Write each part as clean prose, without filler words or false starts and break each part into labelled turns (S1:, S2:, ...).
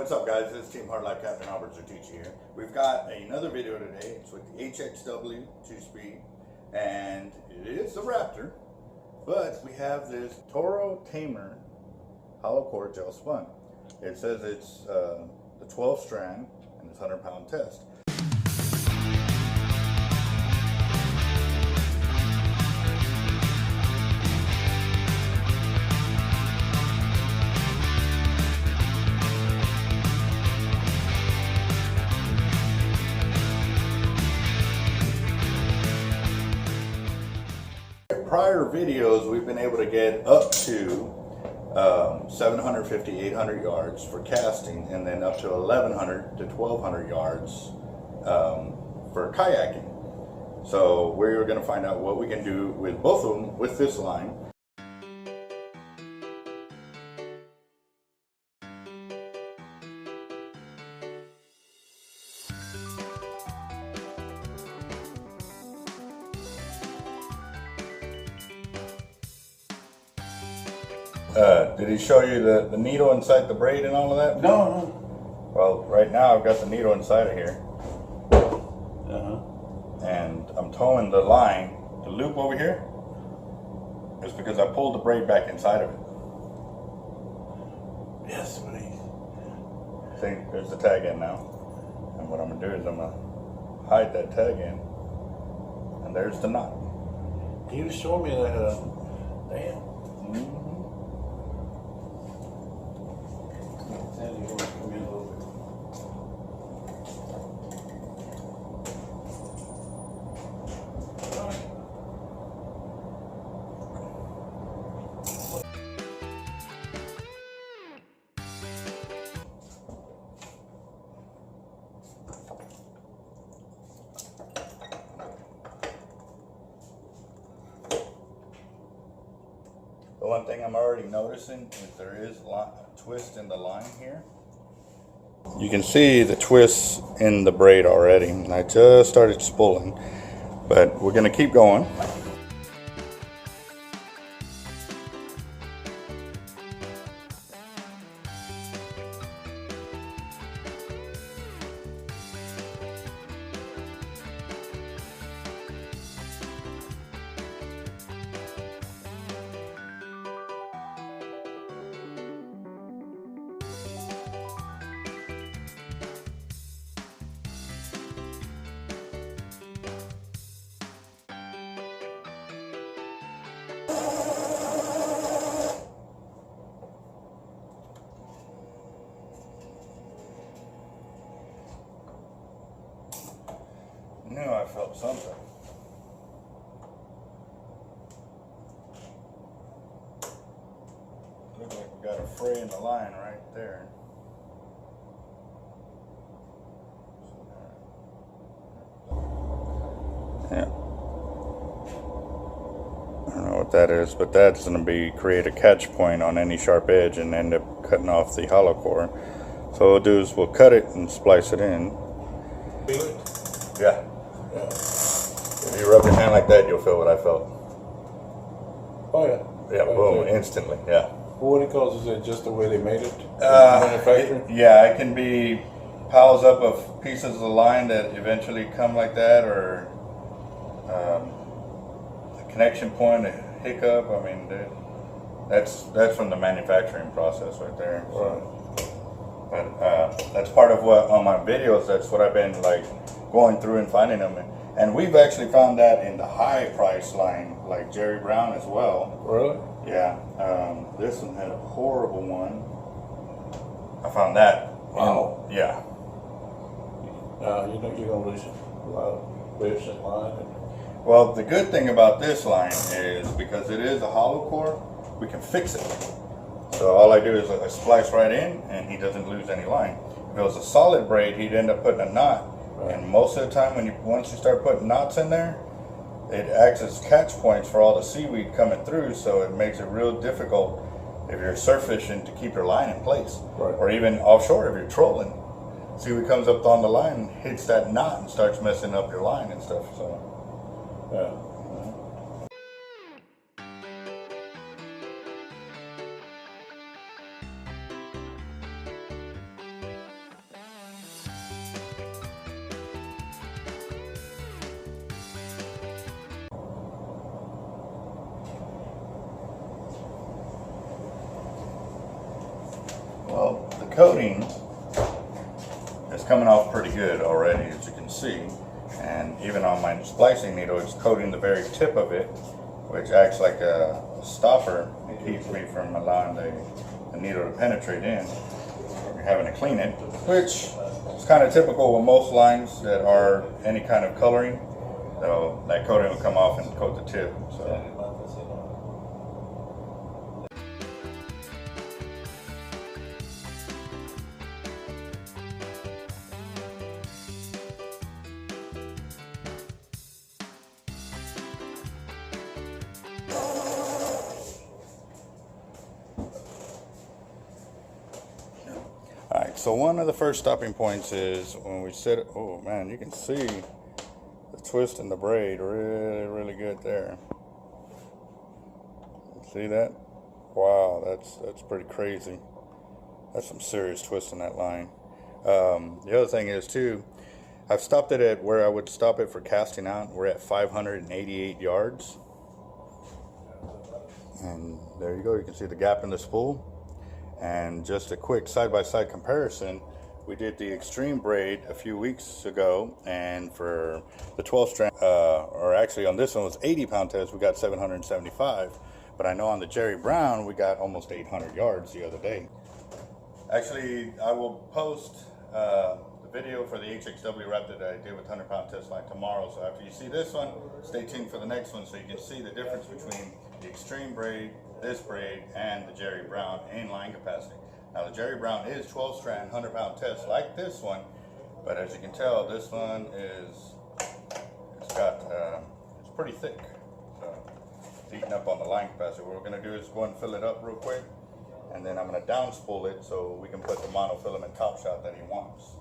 S1: What's up, guys? This is Team Hard Life Captain Alberto Zertuche here. We've got another video today. It's with the HXW 2-speed, and it is the Raptor, but we have this Toro Tamer hollow core gel spun. It says it's the 12 strand and it's 100-pound test. Prior videos, we've been able to get up to 750, 800 yards for casting, and then up to 1100 to 1200 yards for kayaking. So we're going to find out what we can do with both of them with this line. Did he show you the needle inside the braid and all of that?
S2: No.
S1: Well, right now I've got the needle inside of here. And I'm towing the line. The loop over here is because I pulled the braid back inside of it.
S2: Yes, please.
S1: See, there's the tag in now. And what I'm going to do is I'm going to hide that tag in. And there's the knot.
S2: You showed me that, damn.
S1: The one thing I'm already noticing is there is a twist in the line here. You can see the twists in the braid already, and I just started spooling, but we're going to keep going. I knew I felt something. Looks like we got a fray in the line right there. Yeah. I don't know what that is, but that's going to create a catch point on any sharp edge and end up cutting off the hollow core. So what we'll do is we'll cut it and splice it in.
S2: Feel it?
S1: Yeah. If you rub your hand like that, you'll feel what I felt.
S2: Oh yeah.
S1: Yeah, right, boom, there. Instantly, yeah.
S2: What it calls, is it just the way they made it? Manufacturing?
S1: Yeah, it can be piles up of pieces of the line that eventually come like that, or a connection point, a hiccup. I mean, that's from the manufacturing process right there. So. But that's part of what on my videos. That's what I've been like going through and finding them, and we've actually found that in the high price line, like Jerry Brown as well.
S2: Really?
S1: Yeah. This one had a horrible one. I found that.
S2: Wow.
S1: Yeah.
S2: You know you're gonna lose a lot of fish in line.
S1: Well, the good thing about this line is because it is a hollow core, we can fix it. So all I do is I splice right in, and he doesn't lose any line. If it was a solid braid, he'd end up putting a knot. Right. And most of the time, once you start putting knots in there, it acts as catch points for all the seaweed coming through. So it makes it real difficult if you're surf fishing to keep your line in place,
S2: right.
S1: Or even offshore if you're trolling. Seaweed comes up on the line, hits that knot, and starts messing up your line and stuff. So,
S2: yeah.
S1: coating is coming off pretty good already, as you can see. And even on my splicing needle, it's coating the very tip of it, which acts like a stopper and keeps me from allowing the needle to penetrate in. You're having to clean it, which is kind of typical with most lines that are any kind of coloring. So that coating will come off and coat the tip. So. Alright, so one of the first stopping points is when we set it. Oh man, you can see the twist in the braid really good there. See that? Wow, that's pretty crazy. That's some serious twist in that line. The other thing is too, I've stopped it at where I would stop it for casting out. We're at 588 yards. And there you go, you can see the gap in the spool. And just a quick side-by-side comparison, we did the extreme braid a few weeks ago, and for the 12 strand, or actually on this one was 80 pound test, we got 775. But I know on the Jerry Brown, we got almost 800 yards the other day. Actually, I will post the video for the HXW Raptor that I did with 100 pound test line tomorrow. So after you see this one, stay tuned for the next one so you can see the difference between the extreme braid, this braid, and the Jerry Brown in line capacity. Now the Jerry Brown is 12 strand, 100 pound test like this one, but as you can tell, this one it's pretty thick. So it's eating up on the line capacity. What we're gonna do is go and fill it up real quick, and then I'm gonna down spool it so we can put the monofilament top shot that he wants.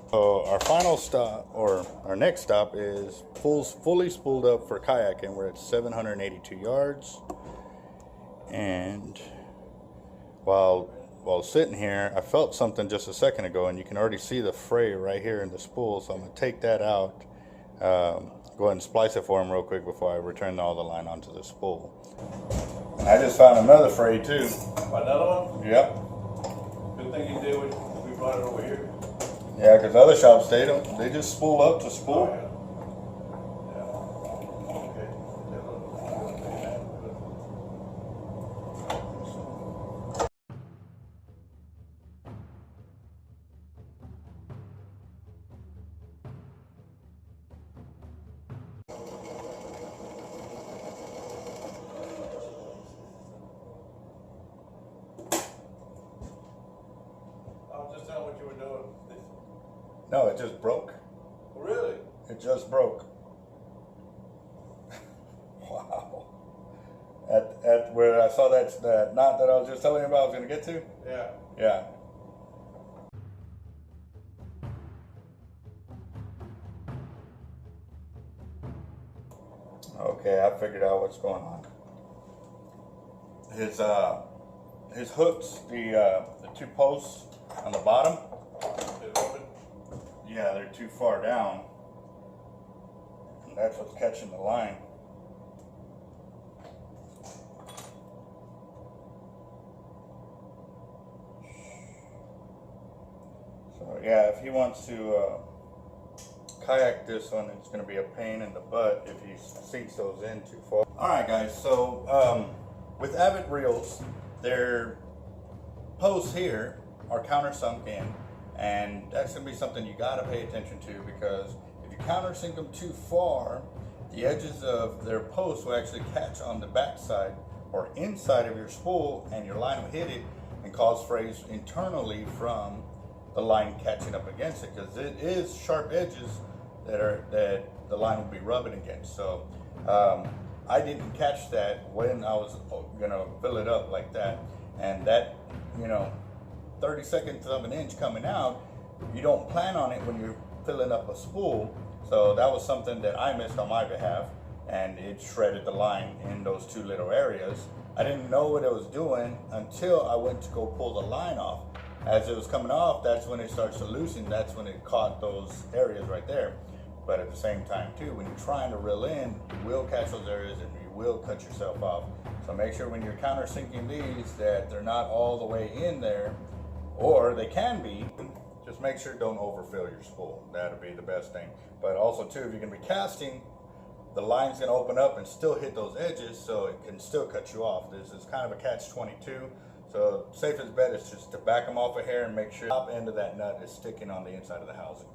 S1: So our final stop, or our next stop, is fully spooled up for kayaking. We're at 782 yards. And while sitting here, I felt something just a second ago, and you can already see the fray right here in the spool. So I'm going to take that out, go ahead and splice it for him real quick before I return all the line onto the spool. And I just found another fray too.
S2: Another one?
S1: Yep.
S2: Good thing you did when we brought it over here.
S1: Yeah, because other shops, they just spool up to spool.
S2: Just tell what you were doing.
S1: No, it just broke.
S2: Really?
S1: It just broke. Wow. At where I saw that knot that I was just telling you about I was going to get to?
S2: Yeah.
S1: Yeah. Okay, I figured out what's going on. His hooks, the two posts on the bottom, yeah, they're too far down, and that's what's catching the line. So yeah, if he wants to kayak this one, it's going to be a pain in the butt if he sinks those in too far. Alright guys, so with avet reels, their posts here are countersunk in, and that's going to be something you got to pay attention to, because if you countersink them too far, the edges of their posts will actually catch on the back side or inside of your spool, and your line will hit it and cause frays internally from the line catching up against it, because it is sharp edges that the line will be rubbing against. So I didn't catch that when I was gonna fill it up like that, and that 30 seconds of an inch coming out, you don't plan on it when you're filling up a spool. So that was something that I missed on my behalf, and it shredded the line in those two little areas. I didn't know what it was doing until I went to go pull the line off. As it was coming off, that's when it starts to loosen. That's when it caught those areas right there. But at the same time too, when you're trying to reel in, you will catch those areas and you will cut yourself off. So make sure when you're countersinking these that they're not all the way in there, or they can be. Just make sure don't overfill your spool. That'll be the best thing. But also too, if you're gonna be casting, the line's gonna open up and still hit those edges, so it can still cut you off. This is kind of a catch-22. So safest bet is just to back them off of here and make sure the top end of that nut is sticking on the inside of the housing.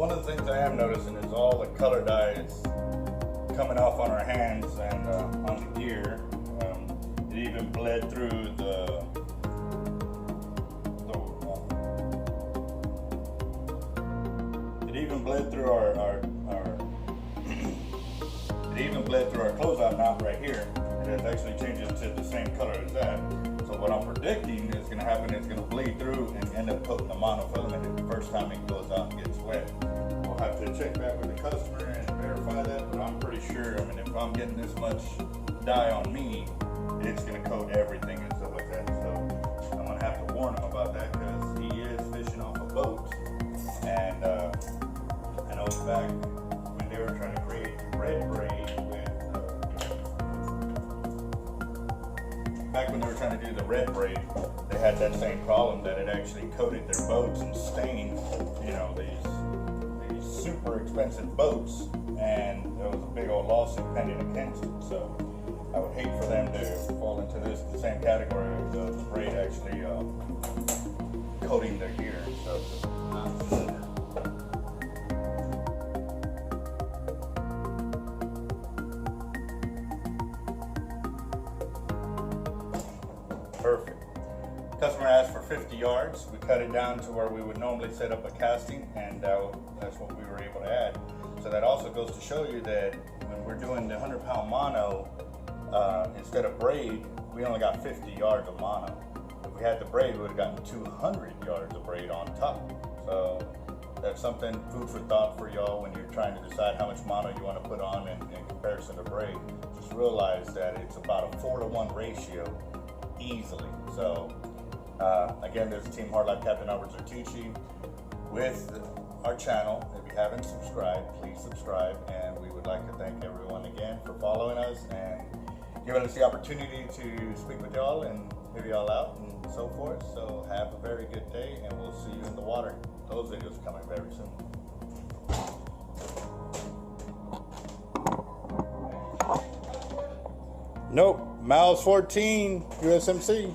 S1: one of the things I am noticing is all the color dye is coming off on our hands and on the gear. It even bled through it even bled through our it even bled through our closeout knot right here. It has actually changes to the same color as that. So what I'm predicting is going to happen is going to bleed through and end up coating the monofilament the first time it goes out and gets wet. We'll have to check back with the customer and verify that, but I'm pretty sure, I mean, if I'm getting this much dye on me, it's going to coat everything and stuff like that. So I'm going to have to warn him about that because he is fishing off a boat. And I know back when they were trying to create red braid with back when they were trying to do the red braid, they had that same problem that it actually coated their boats and stained, you know, these super expensive boats, and there was a big old lawsuit pending against it. So I would hate for them to fall into the same category of the braid actually coating their gear and stuff. Perfect. Customer asked for 50 yards. We cut it down to where we would normally set up a casting, and that's what we were able to add. So that also goes to show you that when we're doing the 100-pound mono, instead of braid, we only got 50 yards of mono. If we had the braid, we would have gotten 200 yards of braid on top. So that's something, food for thought for y'all when you're trying to decide how much mono you want to put on in comparison to braid. Just realize that it's about a 4-to-1 ratio easily. So again, there's Team Hard Life Captain Alberto Zertuche with our channel. If you haven't subscribed, please subscribe, and we would like to thank everyone again for following us and giving us the opportunity to speak with y'all and hear y'all out and so forth. So have a very good day, and we'll see you in the water. Those videos are coming very soon. Nope, Miles 14, USMC.